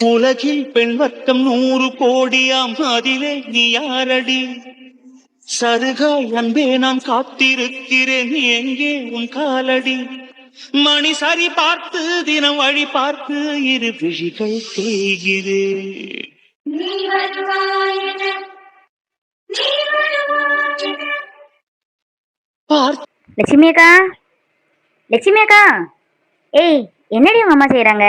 உலகில் பெண் வர்க்கம் 100 கோடியாம், அதிலே நீ யாரடி? சருகாய் அன்பே நான் காத்திருக்கிறேன், எங்கே உன் காலடி? மணி சரி பார்த்து தினம் வழி பார்த்து இரு விழிகள் தேய்கிறேன். லட்சுமி அக்கா, லட்சுமி அக்கா, ஏய் என்னடி உங்க அம்மா செய்யறாங்க?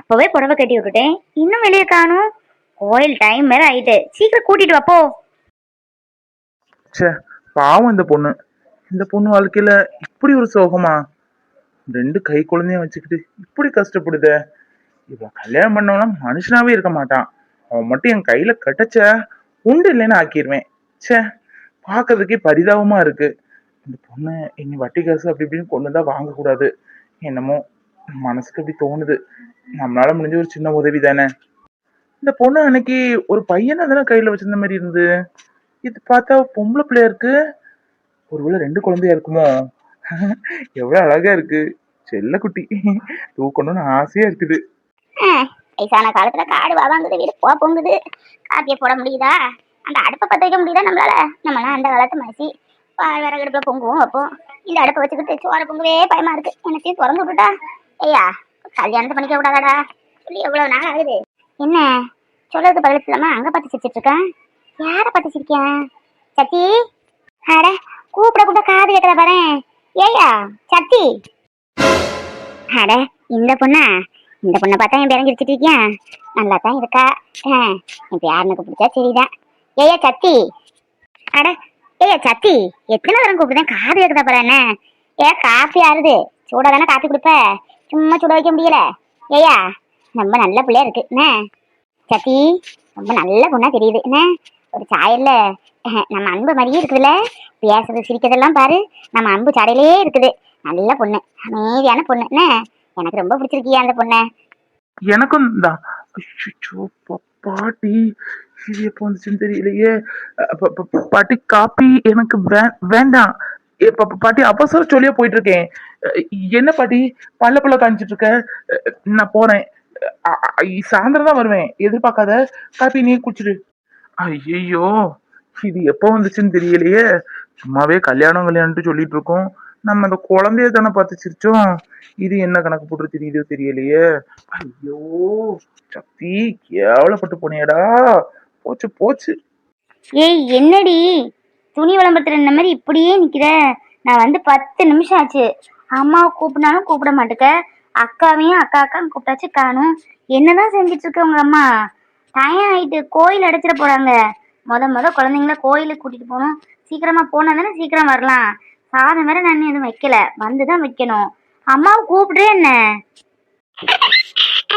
அப்பவே புடவை கட்டி விட்டுட்டேன், இன்னும் வெளியே காணும். கோயில் டைம் வேற ஆயிட்டு, சீக்கிரம் கூட்டிட்டு வாப்போ. ச்சே, பாவம் இந்த பொண்ணு வாழ்க்கையில இப்படி ஒரு சோகமா? 2 கை குழந்தைய வச்சுக்கிட்டு இப்படி கஷ்டப்படுதே. இவன் கல்யாணம் பண்ணவனா மனுஷனாவே இருக்க மாட்டான். அவன் மட்டும் என் கையில கட்டச்ச உண்டு இல்லைன்னு ஆக்கிடுவேன். ச்சே, பாக்குறதுக்கே பரிதாபமா இருக்கு. இந்த பொண்ணு இனி வட்டி காசு அப்படி இப்படின்னு கொண்டு தான் வாங்க கூடாது. என்னமோ மனசுக்கு அப்படி தோணுது. நம்மளால முடிஞ்ச ஒரு சின்ன உதவி தானே. இந்த பொண்ணு அன்னைக்கு ஒரு பையனை தானே கையில வச்சிருந்த மாதிரி இருந்து, இது பார்த்தா பொம்பளை பிள்ளையா இருக்கு. ஒருவேளை 2 குழந்தையா இருக்குமோ? எவ்வளவு அழகா இருக்கு, செல்ல குட்டி. தூக்கணும்னு ஆசையா இருக்குது. வயசான காலத்துல காடு வாங்குது, வீடு பொங்குது, காப்பியை போட முடியுதா? அந்த அடுப்பை பத்த வைக்க முடியுதா நம்மளால? நம்மளாம் அந்த காலத்து மனசி விறகு அடுப்புல பொங்குவோம். அப்போ இந்த அடுப்பை வச்சுக்கிட்டு சோற பொங்கவே பயமா இருக்கு. எனத்தையும் திறந்து விட்டுட்டா ஐயா கல்யாணத்தை பண்ணிக்க விடாதாடா சொல்லி எவ்வளவு நாள் ஆகுது. என்ன சொல்றது பதில் இல்லாம அங்க பார்த்து சிரிச்சிட்டு இருக்கேன். யார பார்த்து சிரிக்கேன்? சத்தி, அட கூப்பிட கூட காது கேட்கல பாரு. ஏயா சத்தி, அட இந்த பொண்ணை பார்த்தா என் பேரன் சிரிச்சிட்டு இருக்கேன். நல்லா தான் இருக்கா. என் பேரனுக்கு பிடிச்சா சரிதான். ஏயா சத்தி, அட ஏயா சத்தி, எத்தனை தரம் கூப்பிடுதேன் காது கேட்குதா பாரு. என்ன ஏ காஃபி ஆறுது, சூடா தானே காஃபி கொடுப்ப, சும்மா சுட வைக்க முடியல. ஏயா ரொம்ப நல்ல பிள்ளையா இருக்கு என்ன சத்தி, ரொம்ப நல்ல பொண்ணா தெரியுது என்ன. ஒரு சாயல்ல நம்ம அன்பு மாதிரியே இருக்குதுல்ல, பேசுறது சிரிக்கிறதெல்லாம் பாரு, நம்ம அன்பு சாடையிலே இருக்குது. நல்ல பொண்ணு, அமைதியான பொண்ணு என்ன. எனக்கு ரொம்ப பிடிச்சிருக்கியா அந்த பொண்ணை? எனக்கும் தான். பாட்டி, இது எப்போ வந்துச்சுன்னு தெரியலையே. பாட்டி காப்பி எனக்கு வேண்டாம். பாட்டி அவசரம் சொல்லியே போயிட்டு இருக்கேன். என்ன பாட்டி பல்ல காஞ்சிட்டு இருக்க? நான் போறேன், சாயந்தரம் தான் வருவேன், எதிர்பார்க்காத. காப்பி நீ குடிச்சிடு. ஐயோ, இது எப்போ வந்துச்சுன்னு தெரியலையே. சும்மாவே கல்யாணம்ட்டு சொல்லிட்டு இருக்கோம், நம்ம அந்த குழந்தைய தானே பார்த்து சிரிச்சோம். இது என்ன கணக்கு போட்டு தெரியுதோ தெரியலையே. ஐயோ சக்தி, கேவலப்பட்டு போனியடா. போச்சு போச்சு. ஏய் என்னடி துணி விளம்பரத்துல இந்த மாதிரி இப்படியே நிக்கிற? நான் வந்து 10 நிமிஷம் ஆச்சு. அம்மாவை கூப்பிடாலும் கூப்பிட மாட்டேக்க, அக்காவையும் அக்கான்னு கூப்பிட்டாச்சு காணும். என்னதான் செஞ்சிட்டு இருக்க உங்க அம்மா? டைம் ஆயிட்டு, கோயில் அடைச்சிட போறாங்க. முத குழந்தைங்கள கோயிலுக்கு கூட்டிட்டு போகணும். சீக்கிரமா போனா தானே சீக்கிரம் வரலாம். சாதம் வேற நான் எதுவும் வைக்கல, வந்துதான் வைக்கணும். அம்மாவை கூப்பிடுறே என்ன?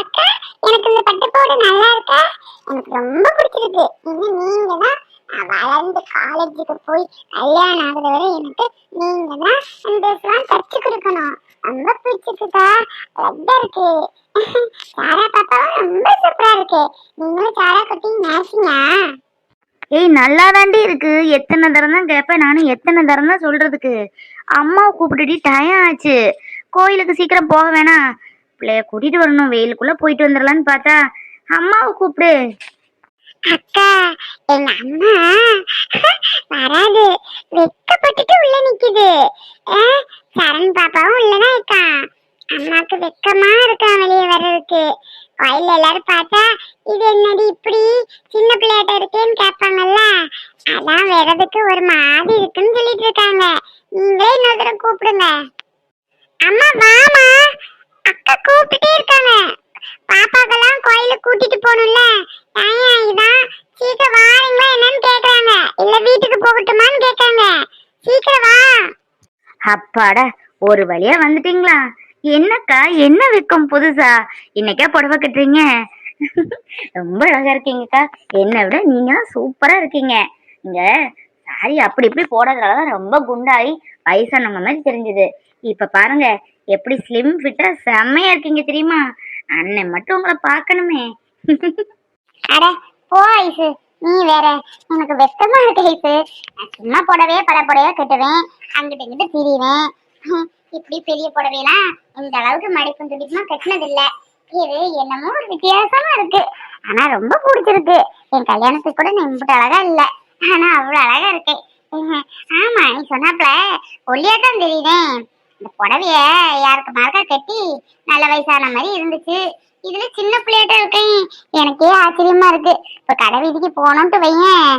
அக்கா, எனக்கு இந்த பட்டுப்பாடு நல்லா இருக்கா, எனக்கு ரொம்ப பிடிச்சிருக்கு. இன்னும் நீங்க தான் வளர்ந்து காலேஜுக்கு போய் கல்யாணம் ஆகுது வரை எனக்கு நீங்க தான் அந்த ட்ரெஸ்லாம் தச்சு கொடுக்கணும். ரொம்ப பிடிச்சிருக்குக்கா, ரெட்டா இருக்கு. சாரா பாப்பாவும் ரொம்ப சூப்பரா இருக்கு. நீங்களும் சாரா குட்டி மேட்சிங்கா? ஏய் நல்லா தாண்டி இருக்கு. எத்தனை தரம் தான் கேட்பேன் நானும், எத்தனை தரம் தான் சொல்றதுக்கு. அம்மாவை கூப்பிட்டுடி, டயம் ஆச்சு, கோயிலுக்கு சீக்கிரம் போக வேணாம், பிள்ளைய கூட்டிட்டு வரணும், வெயிலுக்குள்ள போயிட்டு வந்துடலான்னு பார்த்தா அம்மாவை கூப்பிடு. அக்கா, எங்க அம்மா வராது, வெக்கப்பட்டுட்டு உள்ள நிக்குது. சரண் பாப்பாவும் உள்ளதான் இருக்கா. அம்மாக்கு வெக்கமா இருக்கா வெளியே வர்றதுக்கு. கோயில எல்லாரும் பார்த்தா இது என்னடி இப்படி சின்ன பிள்ளையாட்ட இருக்கேன்னு கேட்பாங்கல்ல, அதான் வர்றதுக்கு ஒரு மாதிரி இருக்குன்னு சொல்லிட்டு இருக்காங்க. நீங்களே இன்னொரு தடவை கூப்பிடுங்க. அம்மா வாமா, அக்கா கூப்பிட்டே இருக்காங்க. பாப்பாக்கெல்லாம் கோயிலுக்கு கூட்டிட்டு போகணும்ல, இதான் சீக்கிரம் வாரீங்களா என்னன்னு கேக்குறாங்க, இல்ல வீட்டுக்கு போகட்டுமான்னு கேட்காங்க. சீக்கிரம் வா. அப்பாடா, ஒரு வழியா வந்துட்டீங்களா? என்னக்கா என்ன வெக்கம் புதுசா? இன்னைக்கா புடவை கட்டுறீங்க? ரொம்ப அழகா இருக்கீங்கக்கா, என்னை விட நீங்க சூப்பரா இருக்கீங்க. இங்க சாரி அப்படி இப்படி போடுறதுனாலதான் ரொம்ப குண்டாயி வயசானவங்க மாதிரி தெரிஞ்சது. இப்ப பாருங்க எப்படி ஸ்லிம் ஃபிட்டா செம்மையா இருக்கீங்க தெரியுமா? அண்ணன் மட்டும் உங்களை பார்க்கணுமே. அட போ ஐசு, நீ வேற. எனக்கு வெக்கமா இருக்கு ஐசு. நான் சும்மா புடவையே பல புடவையா கட்டுவேன், அங்கிட்ட இங்கிட்ட திரிவேன். இப்படி பெரிய புடவையெல்லாம் இந்த அளவுக்கு மடிப்பும் துடிப்புமா கட்டினது இல்ல. இது என்னமோ ஒரு வித்தியாசமா இருக்கு. ஆனா ரொம்ப பிடிச்சிருக்கு. என் கல்யாணத்துக்கு கூட நான் இம்புட்டு அழகா இல்ல, ஆனா அவ்வளவு அழகா இருக்கேன். ஆமா, நீ சொன்னாப்ல ஒல்லியாதான் தெரியுதேன். இந்த புடவைய யாருக்கு மறக்கா கட்டி நல்ல வயசான மாதிரி இருந்துச்சு. இதுல சின்ன பிள்ளையாட்ட இருக்கேன். எனக்கே ஆச்சரியமா இருக்கு. இப்ப கடை வீதிக்கு போனோம்ட்டு வையேன்,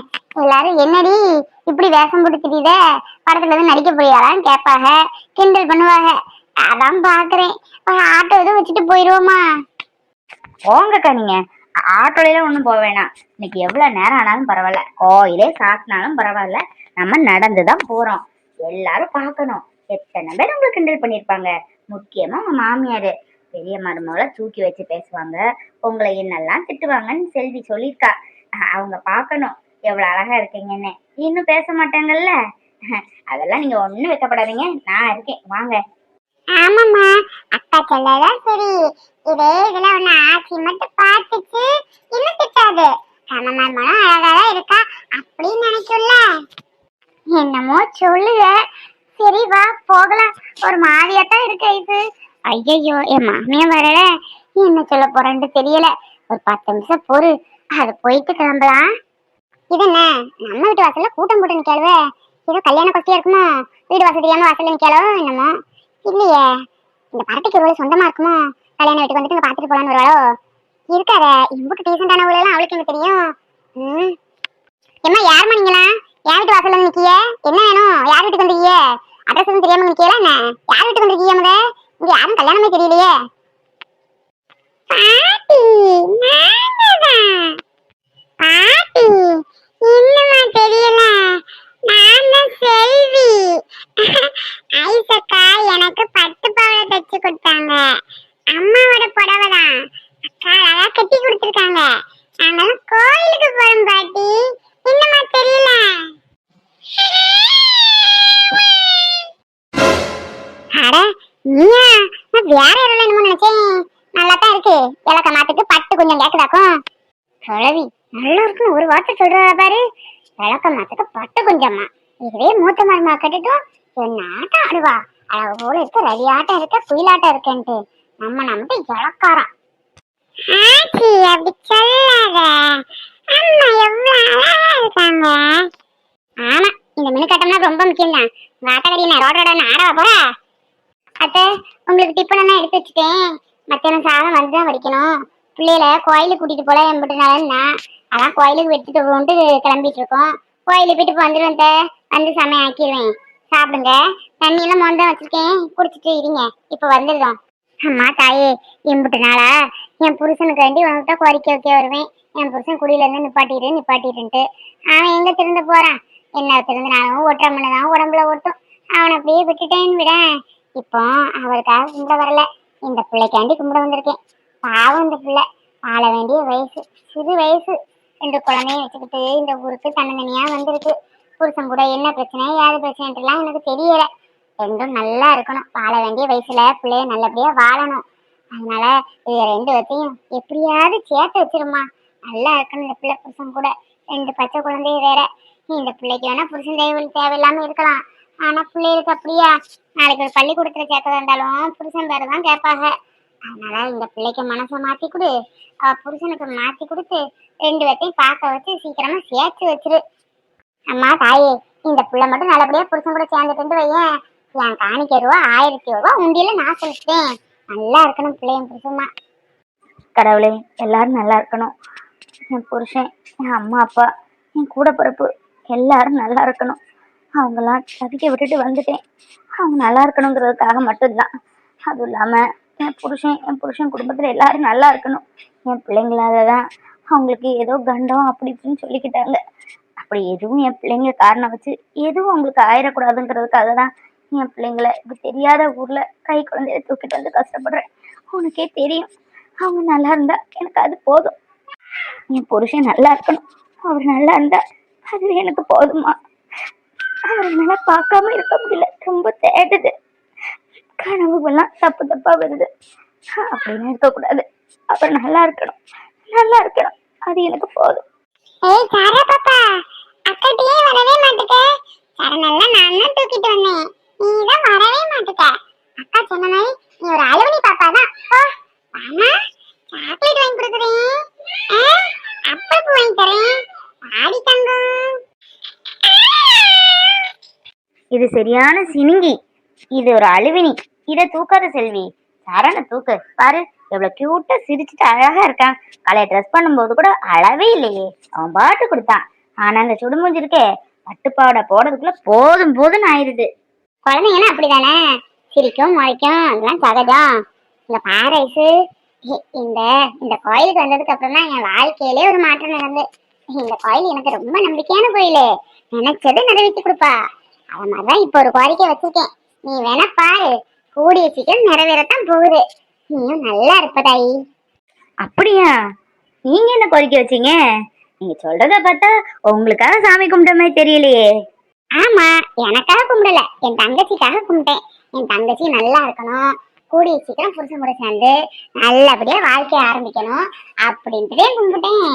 எல்லாரும் என்னடி இப்படி வேஷம் பிடிச்சிட்டீத, படத்துல இருந்து நடிக்க போறியாளான்னு கேட்பாங்க, கிண்டல் பண்ணுவாங்க. அதான் பாக்குறேன், ஒரு ஆட்டோ எதுவும் வச்சுட்டு போயிருவோமா? போங்கக்கா, நீங்க ஆட்டோல ஒண்ணும் போக வேணாம். இன்னைக்கு எவ்வளவு நேரம் ஆனாலும் பரவாயில்ல, கோயிலே சாத்தினாலும் பரவாயில்ல, நம்ம நடந்துதான் போறோம். எல்லாரும் பார்க்கணும். எத்தனை பேர் உங்களுக்கு கிண்டல் பண்ணிருப்பாங்க. முக்கியமா உங்க மாமியாரு பெரிய மருமகளை தூக்கி வச்சு பேசுவாங்க, உங்களை என்னெல்லாம் திட்டுவாங்கன்னு செல்வி சொல்லியிருக்கா. அவங்க பார்க்கணும் எவ்வளவு அழகா இருக்கீங்கன்னு. இன்னும் பேச மாட்டாங்கல்ல. அதெல்லாம் நீங்க ஒண்ணும் வைக்கப்படாதீங்க, நான் இருக்கேன், வாங்க. ஆமாம்மா, அக்கா சொல்லதான் சரி. இதே இதுல ஒன்னு ஆச்சி மட்டும் பார்த்துச்சு இன்னும் திட்டாது. கணவன் அழகாதான் இருக்கா அப்படின்னு நினைக்கும்ல. என்னமோ சொல்லுத. சரி வா போகலாம். ஒரு மாதிரியாத்தான் இருக்கு இது. ஐயோ, என் மாமியா வரல, என்ன சொல்ல போறேன்னு தெரியல. ஒரு 10 நிமிஷம் பொறு, அது போயிட்டு கிளம்பலாம். இது என்ன நம்ம வீட்டு வாசல்ல கூட்டம் போட்டு நிக்காளுவே, ஏதோ கல்யாண கொஸ்டியா இருக்குமோ? வீடு வாசல் தெரியாம வாசல்ல நிக்காளோ என்னமோ. இல்லையே, இந்த பரட்டிக்கு ஒரு சொந்தமா இருக்குமோ? கல்யாண வீட்டுக்கு வந்துட்டு பாத்துட்டு போலான்னு வருவாளோ? இருக்காத, இம்புட்டு டீசென்டான ஊழல் எல்லாம் அவளுக்கு எங்க தெரியும். ஏமா, யாருமா நீங்களா? யார் வீட்டு வாசல்ல நிக்கிய? என்ன வேணும்? யார் வீட்டுக்கு வந்திருக்கீங்க? அட்ரஸ் எதுவும் தெரியாம நிக்கல என்ன? யார் வீட்டுக்கு வந்திருக்கீங்க? முத இங்க யாரும் கல்யாணமே தெரியலையே. பாட்டி, நாங்கதான். பாட்டி, இன்னுமா தெரியல? நான் தான் செல்வி. ஐசக்கா எனக்கு பட்டு பாவாடை தச்சு கொடுத்தாங்க. அம்மாவோட புடவை தான் அக்கா அழகா கட்டி கொடுத்துருக்காங்க. நாங்களும் கோயிலுக்கு போறோம் பாட்டி. இன்னுமா தெரியல? அட நீயா? நான் வேற யாரும் என்னமோ நினைச்சேன். நல்லா தான் இருக்கு. விளக்க மாத்துக்கு பட்டு கொஞ்சம் கேக்குதாக்கும். கிழவி நல்லா இருக்குன்னு ஒரு வார்த்தை சொல்றா பாரு. விளக்க மாத்துக்கு பட்டு கொஞ்சமா, இதுவே மூத்த மருமா கட்டிட்டும் என்ன ஆட்டம் ஆடுவா. அழகு போல இருக்க, ரவி ஆட்டம் இருக்க, குயிலாட்டம் இருக்கேன்ட்டு நம்ம நம்மகிட்ட இழக்காராம். ஆச்சி அப்படி சொல்லாத, அம்மா எவ்வளவு அழகா இருக்காங்க. ஆமா, இந்த மினு கட்டம்னா ரொம்ப முக்கியம் தான். உங்க ஆட்டக்கடி நான் ரோட ஆடவா போறா? அத்தை, உங்களுக்கு டிஃபன் எல்லாம் எடுத்து வச்சுட்டேன். மத்தியானம் சாதம் வந்துதான் வடிக்கணும். பிள்ளையில கோயிலுக்கு கூட்டிட்டு போல எம்பிட்டுனாலன்னா அதான் கோயிலுக்கு வெட்டிட்டு போன்ட்டு கிளம்பிட்டு இருக்கோம். கோயிலுக்கு போயிட்டு வந்துடுவேன், வந்து சமையல் ஆக்கிடுவேன். சாப்பிடுங்க. தண்ணி எல்லாம் மொந்தம் வச்சிருக்கேன், குடிச்சிட்டு இருங்க. இப்ப வந்துடுதோம். அம்மா தாயே, எம்பிட்டு நாளா என் புருஷனுக்கு வேண்டி உனக்கிட்ட கோரிக்கை வைக்க வருவேன். என் புருஷன் குடியில இருந்து நிப்பாட்டிட்டுன்ட்டு அவன் எங்க திறந்து போறான்? என்ன திறந்துனாலும் ஒற்றை மண்ணுதான் உடம்புல ஓட்டும். அவனை அப்படியே விட்டுட்டேன்னு விட. இப்போ அவருக்காக கும்பிட வரல, இந்த பிள்ளைக்காண்டி கும்பிட வந்திருக்கேன். பாவம், இந்த பிள்ளை வாழ வேண்டிய வயசு, சிறு வயசு. 2 குழந்தைய வச்சுக்கிட்டு இந்த ஊருக்கு தன்னந்தனியா வந்திருக்கு. புருஷன் கூட என்ன பிரச்சனை ஏது பிரச்சனைலாம் எனக்கு தெரியல. ரெண்டும் நல்லா இருக்கணும். வாழ வேண்டிய வயசுல பிள்ளைய நல்லபடியா வாழணும். அதனால இது 2 வத்தையும் எப்படியாவது சேர்த்து வச்சிருமா. நல்லா இருக்கணும் இந்த பிள்ளை. புருஷன் கூட 2 பச்சை குழந்தைய வேற. இந்த பிள்ளைக்கு வேணா புருஷன் தேவையில்லாம இருக்கலாம், ஆனா பிள்ளைகளுக்கு அப்படியா? நாளைக்கு ஒரு பள்ளிக்கூடத்துல சேர்க்கதா இருந்தாலும் புருஷன் பேரை தான் கேட்பாங்க. அதனால இந்த பிள்ளைக்கு மனசை மாத்தி கொடு, புருஷனுக்கு மாத்தி கொடுத்து 2 பேர்த்தையும் பார்க்க வச்சு சீக்கிரமா சேர்த்து வச்சிரு. அம்மா தாயே, இந்த பிள்ளை மட்டும் நல்லபடியா புருஷன் கூட சேர்ந்துட்டு வையேன். என் காணிக்க ரூபா 1000 ரூபா உண்டியில நான் சொல்லிட்டேன். நல்லா இருக்கணும் பிள்ளையும் புருஷமா. கடவுளே, எல்லாரும் நல்லா இருக்கணும். என் புருஷன், என் அம்மா அப்பா, என் கூட பிறப்பு எல்லாரும் நல்லா இருக்கணும். அவங்கெல்லாம் தவிக்க விட்டுட்டு வந்துட்டேன். அவங்க நல்லா இருக்கணுங்கிறதுக்காக மட்டும்தான். அதுவும் இல்லாம என் புருஷன் குடும்பத்துல எல்லாரும் நல்லா இருக்கணும். என் பிள்ளைங்களாலதான் அவங்களுக்கு ஏதோ கண்டம் அப்படி இப்படின்னு சொல்லிக்கிட்டாங்க. அப்படி எதுவும் என் பிள்ளைங்க காரணம் வச்சு எதுவும் அவங்களுக்கு ஆயிடக்கூடாதுங்கிறதுக்காக தான் என் பிள்ளைங்களை இப்படி தெரியாத ஊர்ல கை குழந்தைய தூக்கிட்டு வந்து கஷ்டப்படுறேன். உனக்கே தெரியும். அவங்க நல்லா இருந்தா எனக்கு அது போதும். என் புருஷன் நல்லா இருக்கணும், அவர் நல்லா இருந்தா அது எனக்கு போதுமா. அவரை நல்லா பார்க்காம இருக்க முடியல, ரொம்ப தேடுது. கனவுகள்லாம் தப்பா வருது. அப்படின்னு இருக்கக்கூடாது. அவர் நல்லா இருக்கணும், அது எனக்கு போதும். ஏய் சாரா பாப்பா, அக்கட்டியே வரவே மாட்டுக்க. சரணெல்லாம் நான் தான் தூக்கிட்டு வந்தேன், நீதான் வரவே மாட்டுக்க. அக்கா சொன்ன மாதிரி நீ ஒரு அலுவலி பாப்பா தான். ஆமா, சாக்லேட் வாங்கி கொடுக்குறேன். அப்பளப்பு வாங்கி தரேன். ஆடி தங்கம். இது சரியான சினுங்கி, இது ஒரு அழுவினி. இதை தூக்காத செல்வி, சரண தூக்கு. பாரு எவ்வளவு கியூட்டா சிரிச்சுட்டு அழகா இருக்கான். காலைய ட்ரெஸ் பண்ணும்போது கூட அளவே இல்லையே, அவன் பாட்டு கொடுத்தான். ஆனா அந்த சுடுமூஞ்சி இருக்கே, பட்டுப்பாவடை போடுறதுக்குள்ள போதும் போதும்னு ஆயிடுது. குழந்தைங்கன்னா அப்படிதானே, சிரிக்கும் முறைக்கும் அதெல்லாம் சகஜம். இந்த பாரைசு இந்த இந்த கோயிலுக்கு வந்ததுக்கு அப்புறம் தான் என் வாழ்க்கையிலே ஒரு மாற்றம் நடந்து. இந்த கோயில் எனக்கு ரொம்ப நம்பிக்கையான கோயில், நினைச்சதை நிறைவேற்றி கொடுப்பா. அது மாதிரிதான் இப்ப ஒரு கோரிக்கை வச்சிருக்கேன், நீ வேணா பாரு, கூடிய சீக்கிரம் நிறைவேறத்தான் போகுது. நீயும் நல்லா இருப்ப தாயி. அப்படியா, நீங்க என்ன கோரிக்கை வச்சீங்க? நீங்க சொல்றத பார்த்தா உங்களுக்காக சாமி கும்பிட்ட மாதிரி தெரியலையே. ஆமா, எனக்காக கும்பிடல, என் தங்கச்சிக்காக கும்பிட்டேன். என் தங்கச்சி நல்லா இருக்கணும், கூடிய சீக்கிரம் புருஷன் கூட சேர்ந்து நல்லபடியா வாழ்க்கைய ஆரம்பிக்கணும் அப்படின்ட்டுதே கும்பிட்டேன்.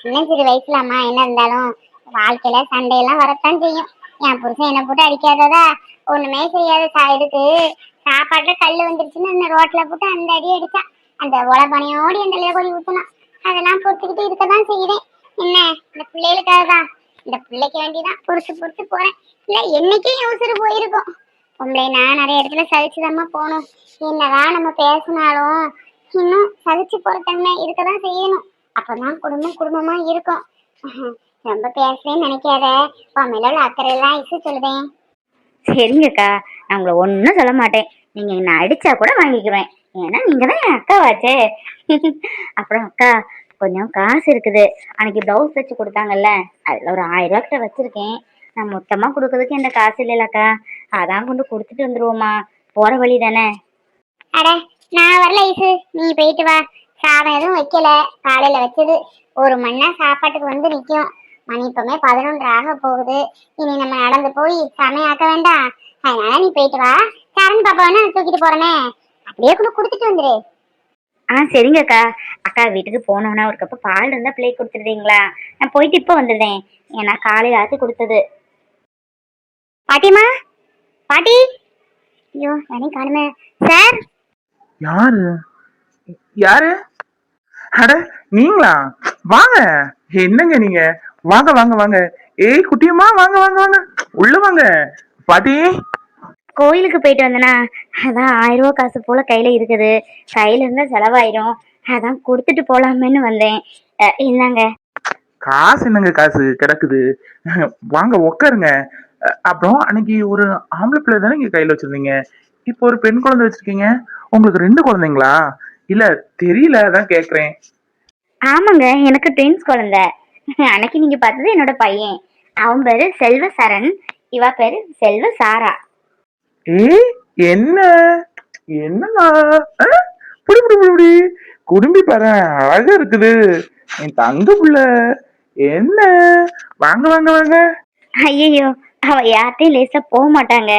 சின்ன சிறு வயசுல அம்மா என்ன இருந்தாலும் வாழ்க்கையில சண்டையெல்லாம் வரத்தான் செய்யும். என் புருஷன் என்ன போட்டு அடிக்காததா, ஒண்ணுமே செய்யாத இதுக்கு சாப்பாட்டுல கல்லு வந்துருச்சுன்னு அந்த ரோட்ல போட்டு அந்த அடி அடிச்சா, அந்த உலபனையோடு என் தலையில கொஞ்சம் ஊத்தணும். அதெல்லாம் பொறுத்துக்கிட்டு இருக்கதான் செய்யுறேன். என்ன, இந்த பிள்ளைகளுக்காக தான், இந்த பிள்ளைக்கு வேண்டிதான் பொறுத்து போறேன். இல்ல என்னைக்கே உசுறு போயிருக்கும். பொம்பளை நான் நிறைய இடத்துல சலிச்சுதாம்மா போகணும். என்னதான் நம்ம பேசினாலும் இன்னும் சலிச்சு போற தன்மை இருக்கதான் செய்யணும். அப்பதான் குடும்பமா இருக்கும். ரொம்ப பேசுறேன்னு நினைக்காத, மேல அக்கறை எல்லாம் இசை சொல்லுவேன். சரிங்கக்கா, நான் உங்களை ஒன்றும் சொல்ல மாட்டேன். நீங்க என்ன அடிச்சா கூட வாங்கிக்குவேன், ஏன்னா நீங்க தான் என் அக்காவாச்சே. அப்புறம் அக்கா, கொஞ்சம் காசு இருக்குது. அன்னைக்கு பிளவுஸ் வச்சு கொடுத்தாங்கல்ல, அதுல ஒரு 1000 ரூபா கிட்ட வச்சிருக்கேன். நான் மொத்தமா கொடுக்கறதுக்கு எந்த காசு இல்லைல்லக்கா, அதான் கொண்டு கொடுத்துட்டு வந்துருவோமா, போற வழி தானே. அட நான் வரல இசு, நீ போயிட்டு வா. சாதம் எதுவும் வைக்கல, காலையில வச்சது 1 மணி நேரம் சாப்பாட்டுக்கு வந்து நிக்கும். மணி இப்பமே 11 ஆக போகுது. இனி நம்ம நடந்து போய் சமையாக்க வேண்டாம். அதனால நீ போயிட்டு வா. சரண் பாப்பா வேணா தூக்கிட்டு போறேனே, அப்படியே கூட கொடுத்துட்டு வந்துரு. சரிங்கக்கா. அக்கா வீட்டுக்கு போனோம்னா ஒரு கப்பு பால் இருந்தா பிள்ளை கொடுத்துருவீங்களா? நான் போயிட்டு இப்போ வந்துடுறேன், ஏன்னா காலையில ஆத்தி கொடுத்தது. பாட்டிமா, பாட்டி. ஐயோ நானே காணுமே. சார். யாரு யாரு? அட நீங்களா? வாங்க. என்னங்க நீங்க? வாங்க வாங்க வாங்க. ஏய் குட்டியம்மா, வாங்க வாங்க வாங்க, உள்ள வாங்க. பாட்டி, கோயிலுக்கு போயிட்டு வந்தேனா, அதான் 1000 ரூபா காசு போல கையில இருக்குது. கையில இருந்தா செலவாயிரும், அதான் கொடுத்துட்டு போலாமேன்னு வந்தேன். இந்தாங்க. காசு என்னங்க, காசு கிடக்குது. வாங்க உட்காருங்க. அப்புறம் அன்னைக்கு ஒரு ஆம்பளை பிள்ளை தானே இங்க கையில வச்சிருந்தீங்க, இப்போ ஒரு பெண் குழந்தை வச்சிருக்கீங்க. உங்களுக்கு 2 குழந்தைங்களா? இல்ல தெரியல, அதான் கேக்குறேன். ஆமாங்க, எனக்கு ட்வின்ஸ் குழந்தை. அன்னைக்கு நீங்க பார்த்தது என்னோட பையன். அவன் பேரு செல்வ சரண், இவ பேரு செல்வ சாரா. ஏய் என்ன என்னம்மா, புடி புடி புடி புடி, குடும்பி பாரு, அழகா இருக்குது என் தங்க புள்ள. என்ன, வாங்க வாங்க வாங்க. ஐயோ, அவ யார்கிட்டயும் லேசா போக மாட்டாங்க.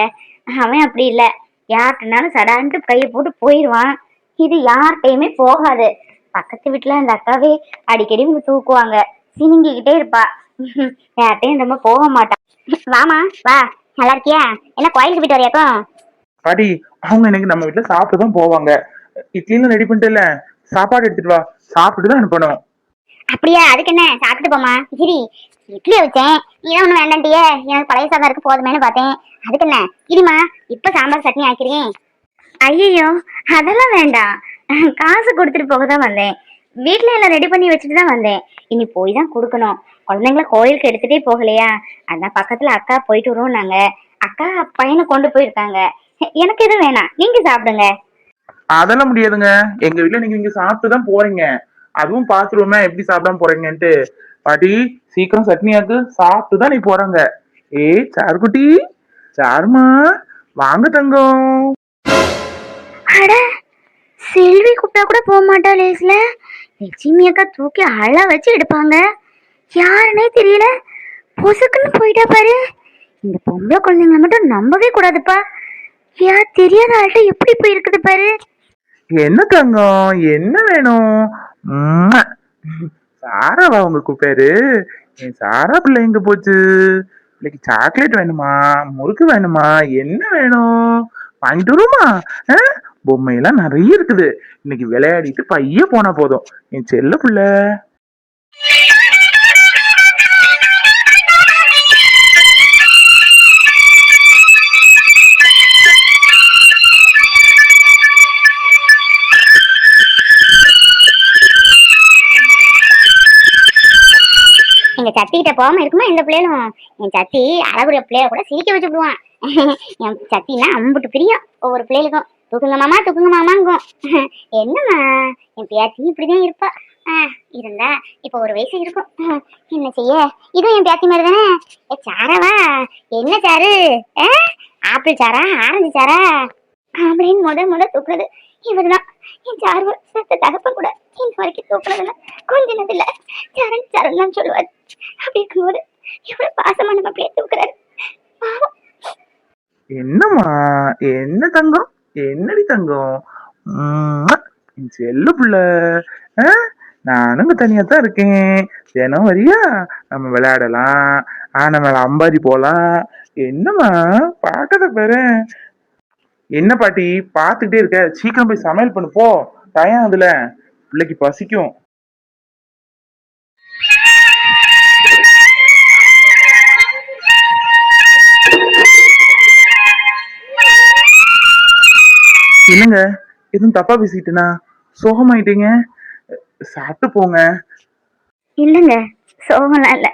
அவன் அப்படி இல்ல, யார்கிட்டனாலும் சடான்ட்டு கையை போட்டு போயிடுவான். இது யார்கிட்டயுமே போகாது. பக்கத்து வீட்டுல அந்த அக்காவே அடிக்கடி வந்து தூக்குவாங்க, சினிங்கிக்கிட்டே இருப்பா. யார்கிட்டயும் ரொம்ப போக மாட்டான். வாமா வா, நல்லா இருக்கியா? என்ன கோயிலுக்கு போயிட்டு வரையாக்கும்? பாடி, அவங்க இன்னைக்கு நம்ம வீட்டுல சாப்பிட்டு தான் போவாங்க. இட்லியும் ரெடி பண்ணிட்டு இல்ல, சாப்பாடு எடுத்துட்டு வா, சாப்பிட்டு தான் அனுப்பணும். அப்படியா? அதுக்கு என்ன, சாப்பிட்டு போமா. சரி, இட்லி வச்சேன், நீதான் ஒண்ணு வேண்டாண்டியே, எனக்கு பழைய சாதம் இருக்கு போதுமேனு பார்த்தேன். அதுக்கு என்ன, சரிம்மா இப்ப சாம்பார் சட்னி ஆக்கிறேன். ஐயோ, அதெல்லாம் வேண்டாம், காசு கொடுத்துட்டு போக தான் வந்தேன். வீட்டுல எல்லாம் ரெடி பண்ணி வச்சுட்டு தான் வந்தேன். இனி போய் தான் கொடுக்கணும். குழந்தைங்கள கோயிலுக்கு எடுத்துட்டே போகலையா, அதான் பக்கத்துல அக்கா போயிட்டு வருவோம். நாங்க அக்கா பையனை கொண்டு போயிருக்காங்க. எனக்கு எதுவும் வேணாம், நீங்க சாப்பிடுங்க. அதெல்லாம் முடியாதுங்க, எங்க வீட்டுல நீங்க இங்க சாப்பிட்டு தான் போறீங்க, அதுவும் பாத்துருவோமே எப்படி சாப்பிடாம போறீங்கன்ட்டு. பாட்டி, சீக்கிரம் சட்னியாக்கு, சாப்பிட்டு தான் நீ போறாங்க. ஏய் சாருக்குட்டி, சாருமா, வாங்க தங்கம். அட, செல்வி கூப்பிட்டா கூட போக மாட்டா லேஸ்ல. லட்சுமி அக்கா தூக்கி அழ வச்சு எடுப்பாங்க, யாருன்னே தெரியல. பொசுக்குன்னு போயிட்டா பாரு. இந்த பொம்பளை குழந்தைங்களை மட்டும் நம்பவே கூடாதுப்பா. யார் தெரியாத ஆள்கிட்ட எப்படி போயிருக்குது பாரு. என்ன தங்கம், என்ன வேணும்? உம்மா. சாராவா உங்களுக்கு பேரு? என் சாரா பிள்ளை எங்க போச்சு? பிள்ளைக்கு சாக்லேட் வேணுமா, முறுக்கு வேணுமா, என்ன வேணும்? வாங்கிட்டு வருமா? பொம்மையெல்லாம் நிறைய இருக்குது. இன்னைக்கு விளையாடிட்டு பைய போனா போதும். என் செல்ல புள்ள. எங்க சத்திக்கிட்ட போகாம இருக்குமா இந்த பிள்ளைகளும். என் சத்தி அழகுடைய பிள்ளைய கூட சிரிக்க வச்சு விடுவான். என் சத்தினா அம்புட்டு பிரியம் ஒவ்வொரு பிள்ளைகளுக்கும். தூக்குங்க மாமா தூக்குங்க மாமாங்கும். என்னம்மா என் பேத்தி இப்படிதான் இருப்பா. இருந்தா இப்ப ஒரு வயசு இருக்கும். என்ன செய்ய, இதுவும் என் பேத்தி மாதிரி தானே. சாராவா, என்ன சாரு? ஆப்பிள் சாரா ஆரஞ்சு சாரா அப்படின்னு முத தூக்குறது இவருதான். என் சாரு செத்த தகப்ப கூட இன்ன வரைக்கும் தூக்குறதுல கொஞ்சம் இல்ல. சரண் சரண் தான் சொல்லுவாரு. அப்படி இருக்கும்போது எவ்வளவு பாசமா நம்ம அப்படியே தூக்குறாரு. பாவம். என்னம்மா, என்ன தங்கம், என்னடி தங்கம், என் செல்ல புள்ள. நானும் இங்க தனியா தான் இருக்கேன். தினம் வரியா, நம்ம விளையாடலாம், ஆன மேல அம்பாரி போலாம். என்னம்மா பாக்கத பாரு. என்ன பாட்டி பாத்துக்கிட்டே இருக்க, சீக்கிரம் போய் சமையல் பண்ணு போ. டயம் அதுல பிள்ளைக்கு பசிக்கும். என்னங்க எதுவும் தப்பா பேசிட்டுனா? சோகமாயிட்டீங்க, சாப்பிட்டு போங்க. இல்லைங்க, சோகம்லாம் இல்லை,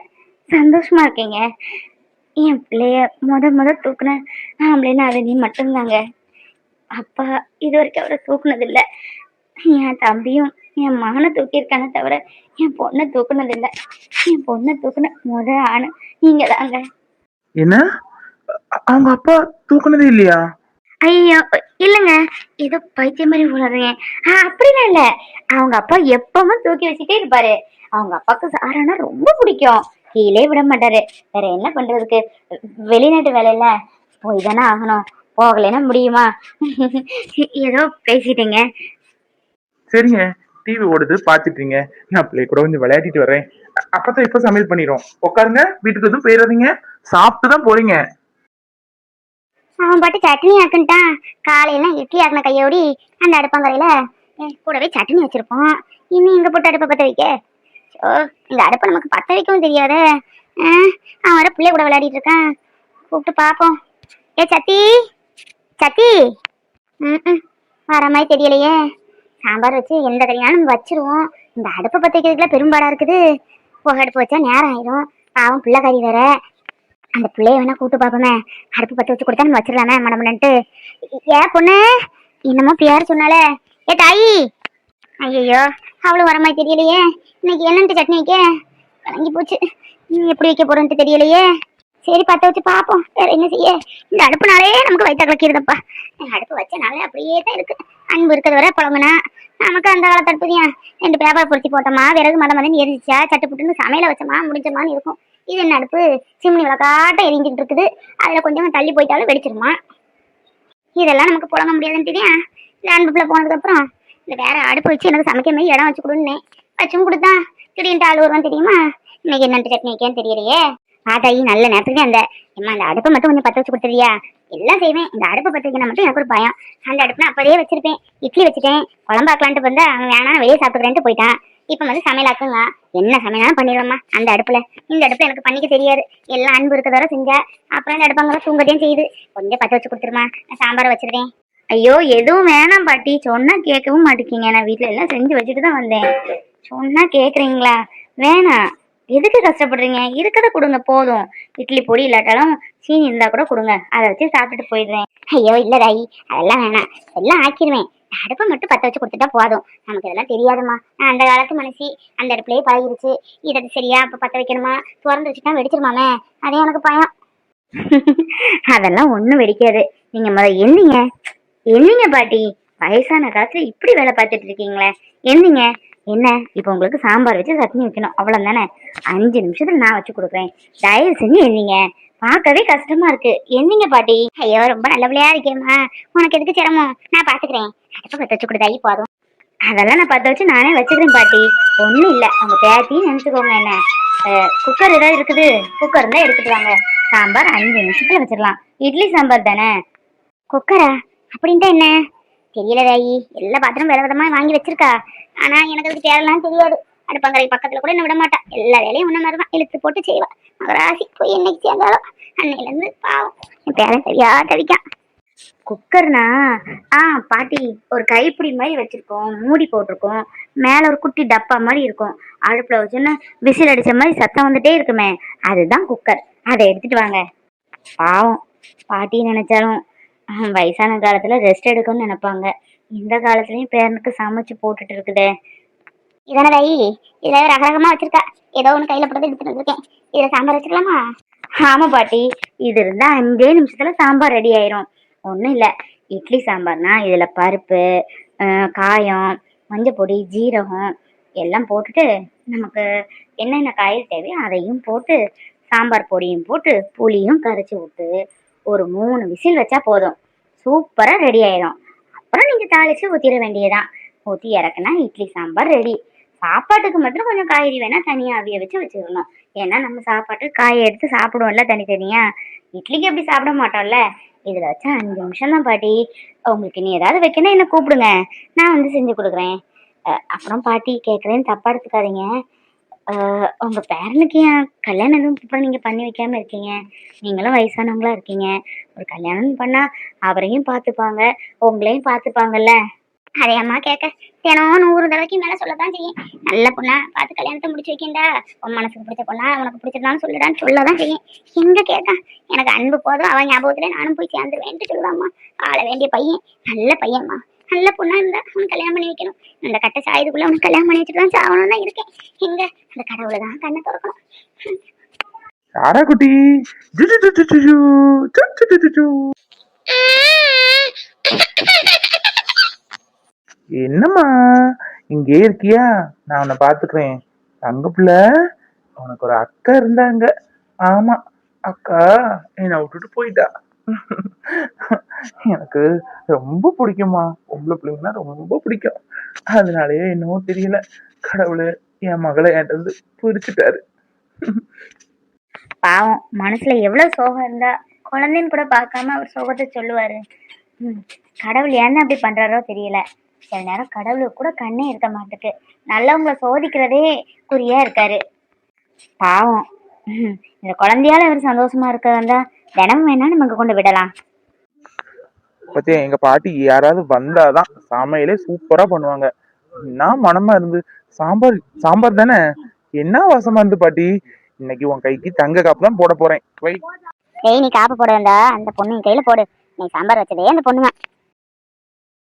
சந்தோஷமா இருக்கீங்க. என் பிள்ளைய முத தூக்குன ஆம்பளைன்னு அது நீ மட்டும்தாங்க. அப்பா இது வரைக்கும் அவரை தூக்குனதில்லை. என் தம்பியும் என் மகனை தூக்கியிருக்கானே தவிர என் பொண்ணை தூக்குனதில்லை. என் பொண்ணை தூக்குன முத ஆணு நீங்க தாங்க. என்ன, அவங்க அப்பா தூக்குனதே இல்லையா? ஐயோ இல்லைங்க, ஏதோ பைத்தியம் மாதிரி உளறீங்க. அப்படிலாம் இல்லை, அவங்க அப்பா எப்பவும் தூக்கி வச்சுட்டே இருப்பாரு. அவங்க அப்பாவுக்கு சாரானா ரொம்ப பிடிக்கும், கீழே விட மாட்டாரு. வேற என்ன பண்றதுக்கு, வெளிநாட்டு வேலையில போய் தானே ஆகணும், போகலைன்னா முடியுமா? ஏதோ பேசிட்டீங்க. சரிங்க, டிவி ஓடுது பாத்துட்டீங்க, நான் பிள்ளை கூட கொஞ்சம் விளையாடிட்டு வரேன். அப்பதான் இப்ப சமையல் பண்ணிடும். உட்காருங்க, வீட்டுக்கு எதுவும் போயிடாதீங்க, சாப்பிட்டு தான் போறீங்க. அவன் பாட்டு சட்னி ஆக்குன்ட்டான். காலையில இட்லி ஆக்கின கையோடி அந்த அடுப்பங்கரையில கூடவே சட்னி வச்சிருப்போம். இன்னும் எங்க போட்டு அடுப்பை பத்த வைக்க? இந்த அடுப்பை நமக்கு பத்த வைக்கவும் தெரியாத. அவன் வர பிள்ளை கூட விளையாடிட்டு இருக்கான். கூப்பிட்டு பாப்போம். ஏ சத்தி, சத்தி. வர மாதிரி தெரியலையே. சாம்பார் வச்சு எந்த கறியாலும் வச்சிருவோம். இந்த அடுப்பை பத்த வைக்கிறதுக்குலாம் பெரும்பாடா இருக்குது. புகை அடுப்பு வச்சா நேரம் ஆயிடும். பாவம் பிள்ளை கறி வேற. அந்த பிள்ளைய வேணா கூப்பிட்டு பாப்போமே. அடுப்பு பத்த வச்சு கொடுத்தா நம்ம வச்சிடலாமே மடமடன்ட்டு. ஏ பொண்ணு, என்னமோ பேர் சொன்னாலே. ஏ தாயி. ஐயோ அவளும் வர மாதிரி தெரியலையே. இன்னைக்கு என்னன்ட்டு சட்னி வைக்க வழங்கி போச்சு. எப்படி வைக்க போறோன்ட்டு தெரியலையே. சரி பத்த வச்சு பாப்போம், வேற என்ன செய்ய. இந்த அடுப்புனாலே நமக்கு வயிற்ற கலக்கிறதப்பா. அடுப்பு வச்சனாலே அப்படியே தான் இருக்கு. அன்பு இருக்கிறத வர பழகுனா நமக்கு அந்த காலத்து அடுப்புதியா. 2 பேப்பர் பொருத்தி போட்டோமா, விறகு மதம் எரிஞ்சிச்சா, சட்டு புட்டுன்னு சமையல வச்சோமா முடிஞ்சமான்னு இருக்கும். இது என்ன அடுப்பு, சிம்னி விளக்காட்ட எரிஞ்சிட்டு இருக்குது. அதுல கொஞ்சம் தள்ளி போயிட்டாலும் வெடிச்சிருமா. இதெல்லாம் நமக்கு புழங்க முடியாதுன்னு தெரியா. இந்த அன்புல போனதுக்கு அப்புறம் இந்த வேற அடுப்பு வச்சு எனக்கு சமைக்க மாதிரி இடம் வச்சு கொடுன்னு வச்சும் கொடுத்தா திடீர்னு ஆள் வருவான்னு தெரியுமா. இன்னைக்கு என்னன்ட்டு சட்னி வைக்கன்னு தெரியலையே. ஆதாயி நல்ல நேரத்துக்கு அந்த அடுப்பை மட்டும் கொஞ்சம் பத்த வச்சு கொடுத்துறியா? எல்லாம் செய்வேன், இந்த அடுப்பை பத்த வைக்கணும் மட்டும் எனக்கு ஒரு பயம். அந்த அடுப்புனா அப்பதே வச்சிருப்பேன். இட்லி வச்சுட்டேன், குழம்பாக்கலான்ட்டு வந்து அவன் வேணாம் வெளியே சாப்பிட்டுக்கிறேன்ட்டு போயிட்டான். இப்ப வந்து சமையல் ஆக்குங்க, என்ன சமையலாலும் பண்ணிடுவோம்மா அந்த அடுப்புல. இந்த அடுப்பு எனக்கு பண்ணிக்க தெரியாது. எல்லாம் அன்பு இருக்கிறதோட செஞ்சா. அப்புறம் இந்த அடுப்பாங்க தூங்கதையும் செய்யுது. கொஞ்சம் பத்த வச்சு கொடுத்துருமா, நான் சாம்பாரை வச்சிருக்கேன். ஐயோ எதுவும் வேணாம் பாட்டி, சொன்னா கேட்கவும் மாட்டேங்கிங்க. நான் வீட்டுல எல்லாம் செஞ்சு வச்சுட்டு தான் வந்தேன். சொன்னா கேக்குறீங்களா? வேணாம், எதுக்கு கஷ்டப்படுறீங்க? இருக்கத கொடுங்க போதும். இட்லி பொடி இல்லாட்டாலும் சீனி இருந்தா கூட கொடுங்க, அதை வச்சு சாப்பிட்டுட்டு போயிடுறேன். ஐயோ இல்ல தாயி, அதெல்லாம் வேணாம், எல்லாம் ஆக்கிடுவேன். அடுப்பை மட்டும் பத்த வச்சு கொடுத்துட்டா போதும். நமக்கு இதெல்லாம் தெரியாதுமா. நான் அந்த காலத்து மனசி, அந்த அடுப்புலயே பழகிருச்சு. இதை சரியா இப்ப பத்த வைக்கணுமா, திறந்து வச்சுட்டா வெடிச்சிருமாமே, அதே எனக்கு பயம். அதெல்லாம் ஒண்ணும் வெடிக்காது. நீங்க எந்திங்க எந்திங்க பாட்டி. வயசான காலத்துல இப்படி வேலை பார்த்துட்டு இருக்கீங்களே, எந்திங்க. என்ன இப்ப உங்களுக்கு சாம்பார் வச்சு சட்னி வைக்கணும், அவ்வளவுதானே? 5 நிமிஷத்துல நான் வச்சு கொடுக்குறேன். தயவு செஞ்சு எந்திங்க, பார்க்கவே கஷ்டமா இருக்கு. எந்திங்க பாட்டி. ஐயோ ரொம்ப நல்ல பிள்ளையா இருக்கேம்மா, உனக்கு எதுக்கு சிரமம், நான் பாத்துக்கிறேன். அடுப்பை பத்த வச்சு கொடுத்தாயி போதும். அதெல்லாம் நான் பத்த வச்சு நானே வச்சுக்கிறேன் பாட்டி, ஒண்ணும் இல்ல. அவங்க பேத்தின்னு நினைச்சுக்கோங்க. என்ன குக்கர் ஏதாவது இருக்குது, குக்கர் இருந்தா எடுத்துட்டு வாங்க. சாம்பார் 5 நிமிஷத்துல வச்சிடலாம். இட்லி சாம்பார் தானே. குக்கரா அப்படின்ட்டு என்ன? தெரியல ராயி, எல்லா பாத்திரம் வித விதமா வாங்கி வச்சிருக்கா. ஆனா எனக்கு அதுக்கு பேரெல்லாம் தெரியாது. அடுப்பங்கரை பக்கத்துல கூட என்ன விட மாட்டா. எல்லா வேலையும் உன்ன மாதிரிதான் இழுத்து போட்டு செய்வா. மகராசி போய் என்னைக்கு சேர்ந்தாலும் அன்னையில இருந்து பாவம் என் பேரன் சரியா தவிக்கான். குக்கர்னா பாட்டி, ஒரு கைப்பிடி மாதிரி வச்சிருக்கோம், மூடி போட்டிருக்கோம், மேல ஒரு குட்டி டப்பா மாதிரி இருக்கும். அடுப்புல வச்சோன்னா விசில் அடிச்ச மாதிரி சத்தம் வந்துட்டே இருக்குமே, அதுதான் குக்கர். அதை எடுத்துட்டு வாங்க. பாவம் பாட்டி நினைச்சாலும் வயசான காலத்துல ரெஸ்ட் எடுக்கணும்னு நினைப்பாங்க. இந்த காலத்துலயும் பேரனுக்கு சமைச்சு போட்டுட்டு இருக்குதே. இதான ராயி, இதுல ரகரகமா வச்சிருக்கா. ஏதோ ஒண்ணு கையில போட்டு எடுத்துட்டு வந்திருக்கேன். இதுல சாம்பார் வச்சுக்கலாமா? ஆமா பாட்டி, இது இருந்தா 5 நிமிஷத்துல சாம்பார் ரெடி ஆயிரும். ஒண்ணும் இல்ல, இட்லி சாம்பார்னா இதுல பருப்பு, காயம், மஞ்சள் பொடி, ஜீரகம் எல்லாம் போட்டுட்டு நமக்கு என்னென்ன காய்கறி தேவையோ அதையும் போட்டு சாம்பார் பொடியும் போட்டு புளியும் கரைச்சி விட்டு ஒரு 3 விசில் வச்சா போதும், சூப்பரா ரெடி ஆயிடும். அப்புறம் நீங்க தாளிச்சு ஊத்திட வேண்டியதான். ஊத்தி இறக்குனா இட்லி சாம்பார் ரெடி. சாப்பாட்டுக்கு மட்டும் கொஞ்சம் காய்கறி வேணா தனியா அவிய வச்சு வச்சிடணும். ஏன்னா நம்ம சாப்பாட்டுக்கு காயை எடுத்து சாப்பிடுவோம்ல தனித்தனியா, இட்லிக்கு எப்படி சாப்பிட மாட்டோம்ல. இதுல வச்சா 5 நிமிஷம் தான் பாட்டி. உங்களுக்கு நீ ஏதாவது வைக்கணும் என்ன கூப்பிடுங்க, நான் வந்து செஞ்சு கொடுக்குறேன். அப்புறம் பாட்டி கேட்குறேன்னு தப்பா எடுத்துக்காதீங்க. உங்க பேரனுக்கு ஏன் கல்யாணம் எதுவும் அப்புறம் நீங்க பண்ணி வைக்காம இருக்கீங்க? நீங்களும் வயசானவங்களா இருக்கீங்க. ஒரு கல்யாணம் பண்ணா அவரையும் பார்த்துப்பாங்க, உங்களையும் பார்த்துப்பாங்கல்ல. அதே அம்மா கேட்க தினம் 100 தடவைக்கு மேல சொல்லதான் செய்யும். நல்ல பொண்ணா பார்த்து கல்யாணத்தை முடிச்சு வைக்கண்டா, உன் மனசுக்கு பிடிச்ச பொண்ணா உனக்கு பிடிச்சிருந்தாலும் சொல்லுடான்னு சொல்லதான் செய்யும். எங்க கேட்கா, எனக்கு அன்பு போதும், அவன் ஞாபகத்துல நானும் போய் சேர்ந்துருவேன்ட்டு சொல்லுவாம்மா. ஆள வேண்டிய பையன், நல்ல பையன்மா. நல்ல பொண்ணா இருந்தா அவனுக்கு கல்யாணம் பண்ணி வைக்கணும். அந்த கட்ட சாயுதுக்குள்ள அவனுக்கு கல்யாணம் பண்ணி வச்சுட்டு தான் சாகணும் தான் இருக்கேன். எங்க அந்த கடவுளை தான் கண்ணை திறக்கணும். யாரா குட்டி? ஜு ஜு ஜு ஜு ஜு ஜு. ஜு ஜு ஜு ஜு ஜு. என்னம்மா இங்கே இருக்கியா? நான் உன்னை பாத்துக்கிறேன். தங்க பிள்ளை, உனக்கு ஒரு அக்கா இருந்தாங்க. ஆமா, அக்கா என்னை விட்டுட்டு போயிட்டா. எனக்கு ரொம்ப பிடிக்குமா, பொம்பளை பிள்ளைங்கன்னா ரொம்ப பிடிக்கும். அதனாலயே என்னவோ தெரியல, கடவுளு என் மகளை என்கிட்ட இருந்து பிரிச்சுட்டாரு. பாவம் மனசுல எவ்வளவு சோகம் இருந்தா குழந்தைன்னு கூட பார்க்காம அவர் சோகத்தை சொல்லுவாரு. கடவுள் ஏன்னு அப்படி பண்றாரோ தெரியல. சில நேரம் கடவுளுக்கு கூட கண்ணே இருக்க மாட்டுக்கு, நல்லவங்களை சோதிக்கிறதே குறியா இருக்காரு. பாவம். இந்த குழந்தையால அவர் சந்தோஷமா இருக்க வந்தா தினமும் வேணா நமக்கு கொண்டு விடலாம். பத்தியா, எங்க பாட்டி யாராவது வந்தாதான் சமையலே சூப்பரா பண்ணுவாங்க. என்ன மனமா இருந்து, சாம்பார் சாம்பார் தானே, என்ன வாசமா இருந்து பாட்டி. இன்னைக்கு உன் கைக்கு தங்க காப்பு தான் போட போறேன். வை. நீ காப்பு போட வேண்டா, அந்த பொண்ணு கையில போடு. நீ சாம்பார் வச்சதே அந்த பொண்ணுங்க.